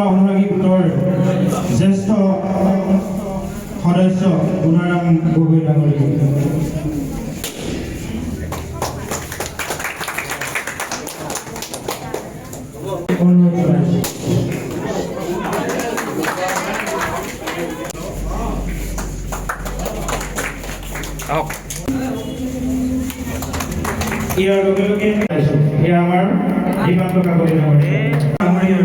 অনুৰাগী গোটৰ জ্যেষ্ঠ সদস্য গুণাৰাম গগৈ ডাঙৰীয়া ইয়াৰ লগে লগে এয়া আমাৰ হিমান্ত কাকতি ডাঙৰীয়া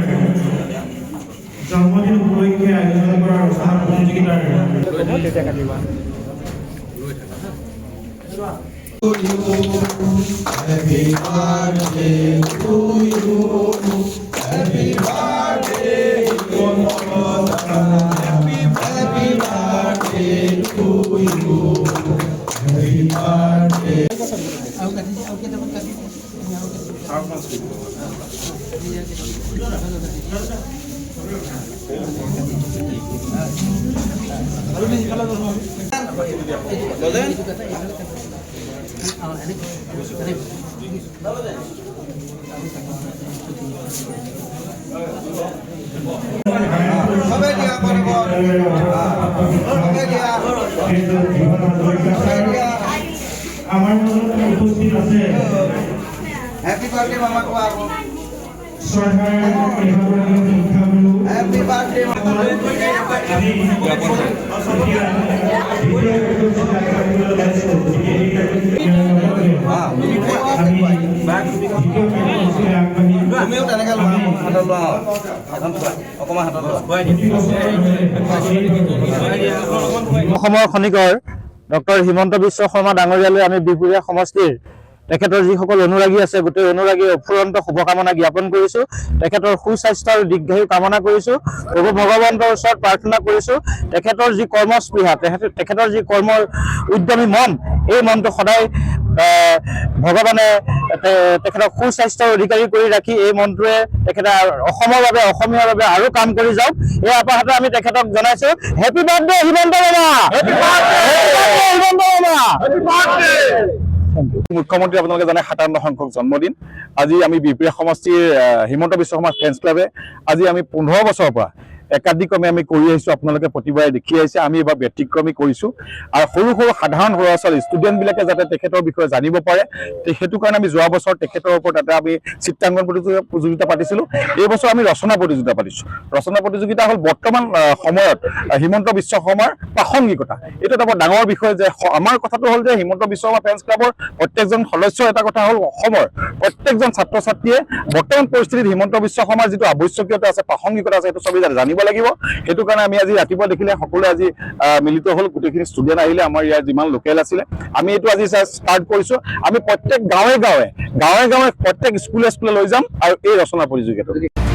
জন্মদিন উপলক্ষে আয়োজন কৰা ৰচনা প্ৰতিযোগিতাৰ Happy birthday to you. Happy birthday to you. Happy birthday to you. Happy birthday. Happy birthday mama ko ako. Happy birthday mama. অসমৰ খনিকৰ ডক্টৰ হিমন্ত বিশ্ব শৰ্মা ডাঙৰীয়ালৈ আমি বিপুৰীয়া সমষ্টিৰ তেখেতৰ যিসকল অনুৰাগী আছে গোটেই অনুৰাগী অফুৰন্ত শুভকামনা জ্ঞাপন কৰিছোঁ। তেখেতৰ সুস্বাস্থ্য আৰু দীৰ্ঘায়ু কামনা কৰিছোঁ। প্ৰভু ভগৱন্তৰ ওচৰত প্ৰাৰ্থনা কৰিছোঁ তেখেতৰ যি কৰ্মস্পৃহা তেখেতৰ যি কৰ্মৰ উদ্যমী মন এই মনটো সদায় ভগৱানে তেখেতক সুস্বাস্থ্যৰ অধিকাৰী কৰি ৰাখি এই মনটোৱে তেখেতে অসমৰ বাবে অসমীয়াৰ বাবে আৰু কাম কৰি যাওক এই আপাহতে আমি তেখেতক জনাইছোঁ। হেপী বাৰ্থডে হিমন্ত মামা। হেপী বাৰ্থডে হিমন্ত মামা। Happy birthday. মুখ্যমন্ত্ৰী আপোনালোকে জানে 57 সংখ্যক জন্মদিন আজি আমি বিপুৰীয়া সমষ্টিৰ হিমন্ত বিশ্ব শৰ্মা ফেন্স ক্লাবে আজি আমি 15 বছৰৰ পৰা একাধিক্ৰমে আমি কৰি আহিছোঁ। আপোনালোকে প্ৰতিবাৰে দেখি আহিছে আমি এবাৰ ব্যতিক্ৰমী কৰিছোঁ আৰু সৰু সৰু সাধাৰণ ল'ৰা ছোৱালী ষ্টুডেণ্টবিলাকে যাতে তেখেতৰ বিষয়ে জানিব পাৰে সেইটো কাৰণে আমি যোৱা বছৰ তেখেতৰ ওপৰত এটা আমি চিত্ৰাংকন প্ৰতিযোগিতা পাতিছিলোঁ। এই বছৰ আমি ৰচনা প্ৰতিযোগিতা পাতিছোঁ। ৰচনা প্ৰতিযোগিতা হ'ল বৰ্তমান সময়ত হিমন্ত বিশ্ব শৰ্মাৰ প্ৰাসংগিকতা। এইটো এটা বৰ ডাঙৰ বিষয় যে আমাৰ কথাটো হ'ল যে হিমন্ত বিশ্ব শৰ্মা ফেন্স ক্লাবৰ প্ৰত্যেকজন সদস্যৰ এটা কথা হ'ল অসমৰ প্ৰত্যেকজন ছাত্ৰ ছাত্ৰীয়ে বৰ্তমান পৰিস্থিতিত হিমন্ত বিশ্ব শৰ্মাৰ যিটো আৱশ্যকীয়তা আছে প্ৰাসংগিকতা আছে সেইটো চবেই জানিব লাগিব। সেইটো কাৰণে আমি আজি ৰাতিপুৱা দেখিলে সকলোৱে আজি মিলিত হ'ল গোটেইখিনি ষ্টুডেণ্ট আহিলে আমাৰ ইয়াৰ যিমান লোকেল আছিলে আমি এইটো আজি ষ্টাৰ্ট কৰিছোঁ। আমি প্ৰত্যেক গাঁৱে গাঁৱে প্ৰত্যেক স্কুলে লৈ যাম আৰু এই ৰচনা প্ৰতিযোগিতাটো